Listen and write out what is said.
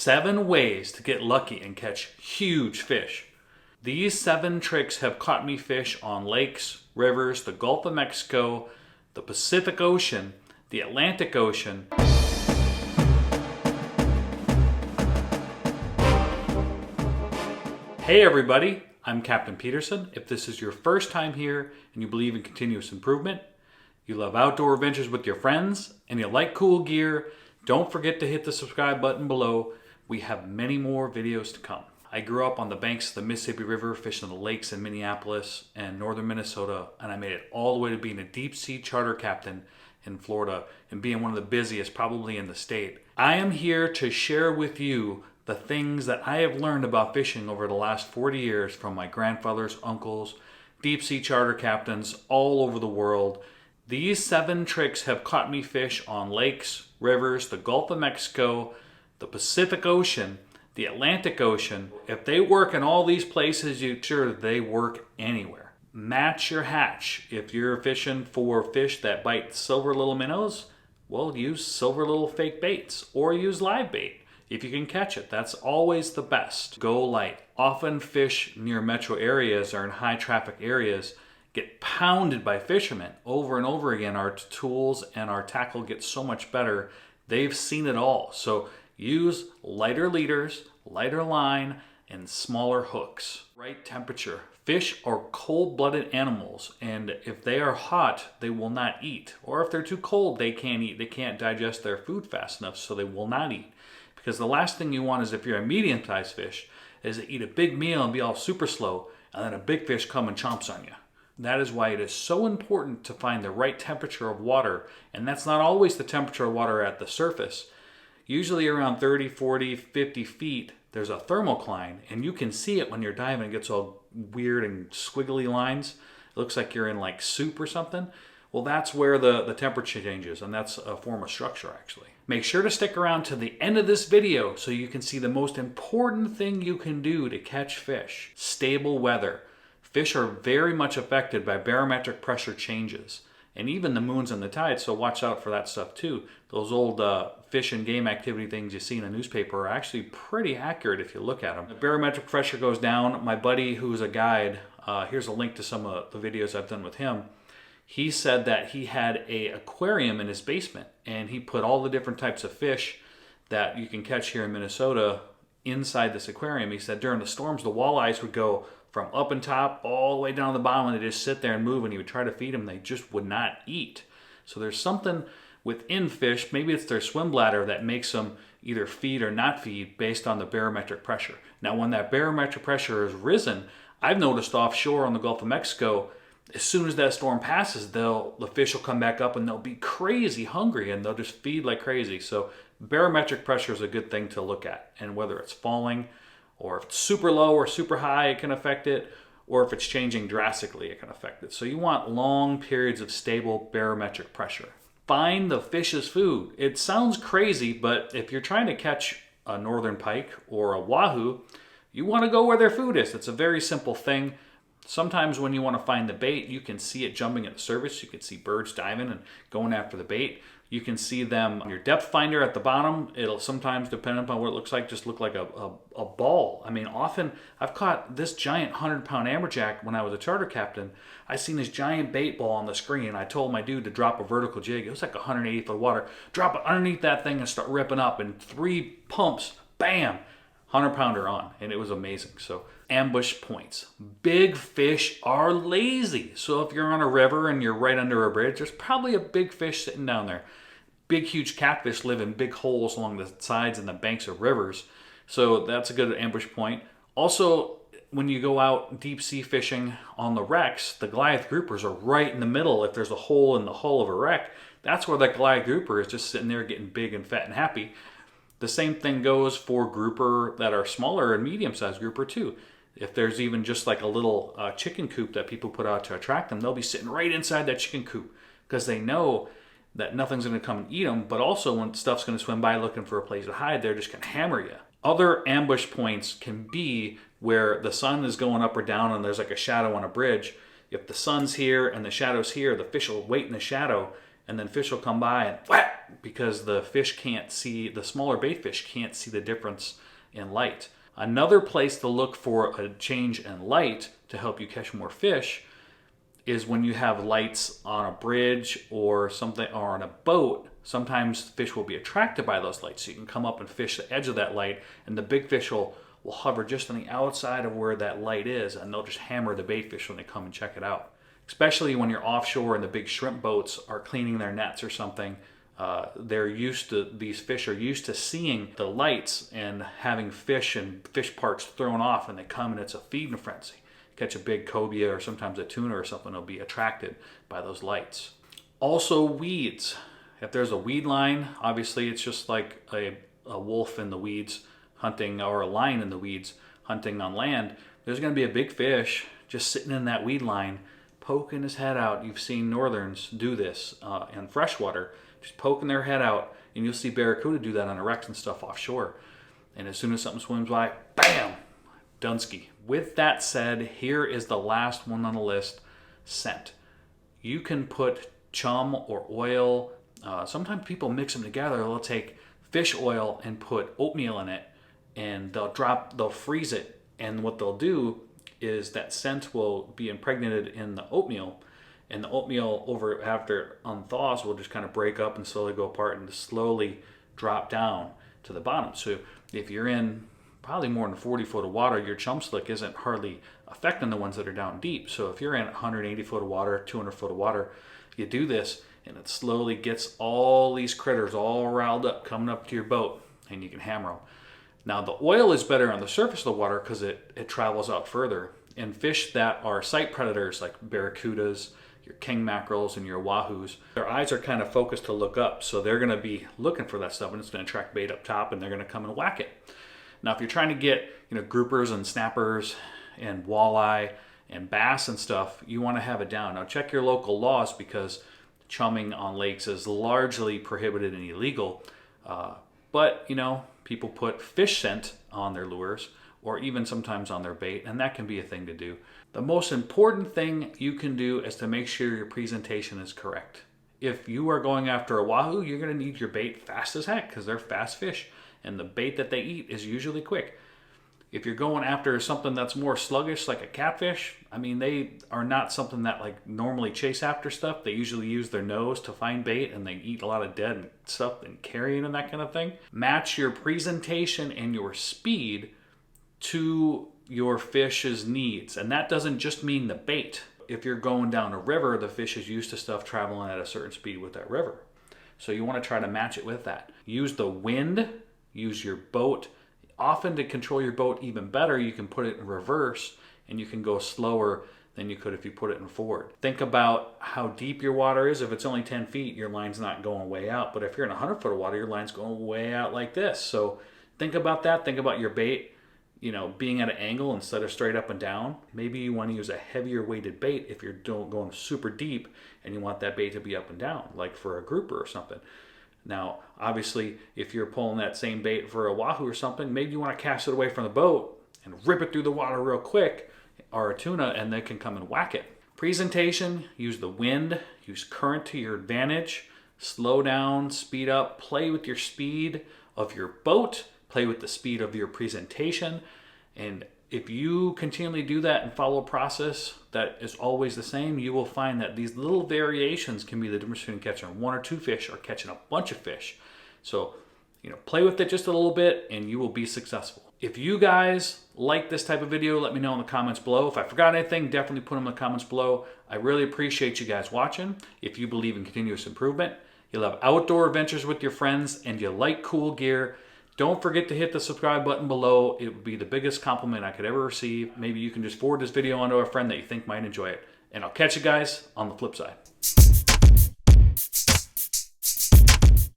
7 ways to get lucky and catch huge fish. These 7 tricks have caught me fish on lakes, rivers, the Gulf of Mexico, the Pacific Ocean, the Atlantic Ocean. Hey everybody, I'm Captain Peterson. If this is your first time here and you believe in continuous improvement, you love outdoor adventures with your friends, and you like cool gear, don't forget to hit the subscribe button below. We have many more videos to come. I grew up on the banks of the Mississippi River, fishing the lakes in Minneapolis and northern Minnesota, and I made it all the way to being a deep sea charter captain in Florida and being one of the busiest probably in the state. I am here to share with you the things that I have learned about fishing over the last 40 years from my grandfathers, uncles, deep sea charter captains all over the world. These 7 tricks have caught me fish on lakes, rivers, the Gulf of Mexico, the Pacific Ocean, the Atlantic Ocean. If they work in all these places, you're sure they work anywhere. Match your hatch. If you're fishing for fish that bite silver little minnows, well, use silver little fake baits or use live bait. If you can catch it, that's always the best. Go light. Often fish near metro areas or in high traffic areas get pounded by fishermen over and over again. Our tools and our tackle get so much better. They've seen it all. So use lighter leaders, lighter line, and smaller hooks. Right temperature. Fish are cold-blooded animals, and if they are hot, they will not eat. Or if they're too cold, they can't eat. They can't digest their food fast enough, so they will not eat. Because the last thing you want is, if you're a medium-sized fish, is to eat a big meal and be all super slow, and then a big fish come and chomps on you. That is why it is so important to find the right temperature of water, and that's not always the temperature of water at the surface. Usually around 30, 40, 50 feet, there's a thermocline, and you can see it when you're diving. It gets all weird and squiggly lines. It looks like you're in like soup or something. Well, that's where the temperature changes, and that's a form of structure actually. Make sure to stick around to the end of this video so you can see the most important thing you can do to catch fish. Stable weather. Fish are very much affected by barometric pressure changes, and even the moons and the tides, so watch out for that stuff too. Those old fish and game activity things you see in the newspaper are actually pretty accurate if you look at them. The barometric pressure goes down. My buddy who's a guide, here's a link to some of the videos I've done with him. He said that he had an aquarium in his basement, and he put all the different types of fish that you can catch here in Minnesota inside this aquarium. He said during the storms, the walleyes would go from up and top all the way down to the bottom, and they just sit there and move, and he would try to feed them. They just would not eat. So there's something within fish, maybe it's their swim bladder, that makes them either feed or not feed based on the barometric pressure. Now, when that barometric pressure has risen, I've noticed offshore on the Gulf of Mexico, as soon as that storm passes, the fish will come back up and they'll be crazy hungry and they'll just feed like crazy. So barometric pressure is a good thing to look at, and whether it's falling, or if it's super low or super high, it can affect it, or if it's changing drastically, it can affect it. So you want long periods of stable barometric pressure. Find the fish's food. It sounds crazy, but if you're trying to catch a northern pike or a wahoo, you want to go where their food is. It's a very simple thing. Sometimes when you want to find the bait, you can see it jumping at the surface. You can see birds diving and going after the bait. You can see them on your depth finder at the bottom. It'll sometimes, depending upon what it looks like, just look like a ball. I mean, often I've caught this giant 100-pound amberjack when I was a charter captain. I seen this giant bait ball on the screen, and I told my dude to drop a vertical jig. It was like 180 foot of water. Drop it underneath that thing and start ripping up. And 3 pumps, bam, 100-pounder on. And it was amazing. So ambush points. Big fish are lazy. So if you're on a river and you're right under a bridge, there's probably a big fish sitting down there. Big, huge catfish live in big holes along the sides and the banks of rivers. So that's a good ambush point. Also, when you go out deep sea fishing on the wrecks, the Goliath groupers are right in the middle. If there's a hole in the hull of a wreck, that's where that Goliath grouper is, just sitting there getting big and fat and happy. The same thing goes for grouper that are smaller and medium-sized grouper too. If there's even just like a little chicken coop that people put out to attract them, they'll be sitting right inside that chicken coop because they know that nothing's going to come and eat them, but also when stuff's going to swim by looking for a place to hide, they're just going to hammer you. Other ambush points can be where the sun is going up or down and there's like a shadow on a bridge. If the sun's here and the shadow's here, the fish will wait in the shadow, and then fish will come by and whap, black because the fish can't see, the smaller bait fish can't see the difference in light. Another place to look for a change in light to help you catch more fish is when you have lights on a bridge or something, or on a boat. Sometimes fish will be attracted by those lights, so you can come up and fish the edge of that light, and the big fish will hover just on the outside of where that light is, and they'll just hammer the bait fish when they come and check it out. Especially when you're offshore and the big shrimp boats are cleaning their nets or something, these fish are used to seeing the lights and having fish and fish parts thrown off, and they come and it's a feeding frenzy. Catch a big cobia or sometimes a tuna or something, will be attracted by those lights. Also weeds. If there's a weed line, obviously it's just like a wolf in the weeds hunting, or a lion in the weeds hunting on land. There's going to be a big fish just sitting in that weed line, poking his head out. You've seen northerns do this in freshwater, just poking their head out, and you'll see barracuda do that on the wrecks and stuff offshore. And as soon as something swims by, bam, Dunsky. With that said, here is the last one on the list, scent. You can put chum or oil. Sometimes people mix them together. They'll take fish oil and put oatmeal in it, and they'll freeze it. And what they'll do is that scent will be impregnated in the oatmeal, and the oatmeal after it unthaws will just kind of break up and slowly go apart and slowly drop down to the bottom. So if you're in probably more than 40 foot of water, your chum slick isn't hardly affecting the ones that are down deep. So if you're in 180 foot of water, 200 foot of water, you do this and it slowly gets all these critters all riled up coming up to your boat, and you can hammer them. Now the oil is better on the surface of the water because it travels out further. And fish that are sight predators like barracudas, your king mackerels, and your wahoos, their eyes are kind of focused to look up. So they're going to be looking for that stuff, and it's going to attract bait up top, and they're going to come and whack it. Now, if you're trying to get groupers and snappers and walleye and bass and stuff, you want to have it down. Now, check your local laws, because chumming on lakes is largely prohibited and illegal. But people put fish scent on their lures, or even sometimes on their bait, and that can be a thing to do. The most important thing you can do is to make sure your presentation is correct. If you are going after a wahoo, you're going to need your bait fast as heck, because they're fast fish, and the bait that they eat is usually quick. If you're going after something that's more sluggish, like a catfish, they are not something that normally chase after stuff. They usually use their nose to find bait, and they eat a lot of dead stuff and carrion and that kind of thing. Match your presentation and your speed to your fish's needs, and that doesn't just mean the bait. If you're going down a river, the fish is used to stuff traveling at a certain speed with that river, so you want to try to match it with that. Use the wind, use your boat. Often, to control your boat even better, you can put it in reverse, and you can go slower than you could if you put it in forward. Think about how deep your water is. If it's only 10 feet, your line's not going way out, but if you're in 100 foot of water, your line's going way out like this. So think about that. Think about your bait being at an angle instead of straight up and down. Maybe you want to use a heavier weighted bait if you're going super deep and you want that bait to be up and down, like for a grouper or something. Now, obviously, if you're pulling that same bait for a wahoo or something, maybe you want to cast it away from the boat and rip it through the water real quick, or a tuna, and they can come and whack it. Presentation, use the wind, use current to your advantage, slow down, speed up, play with your speed of your boat, play with the speed of your presentation. And if you continually do that and follow a process that is always the same, you will find that these little variations can be the difference between catching one or two fish or catching a bunch of fish. So, play with it just a little bit and you will be successful. If you guys like this type of video, let me know in the comments below. If I forgot anything, definitely put them in the comments below. I really appreciate you guys watching. If you believe in continuous improvement, you love outdoor adventures with your friends, and you like cool gear, don't forget to hit the subscribe button below. It would be the biggest compliment I could ever receive. Maybe you can just forward this video onto a friend that you think might enjoy it. And I'll catch you guys on the flip side.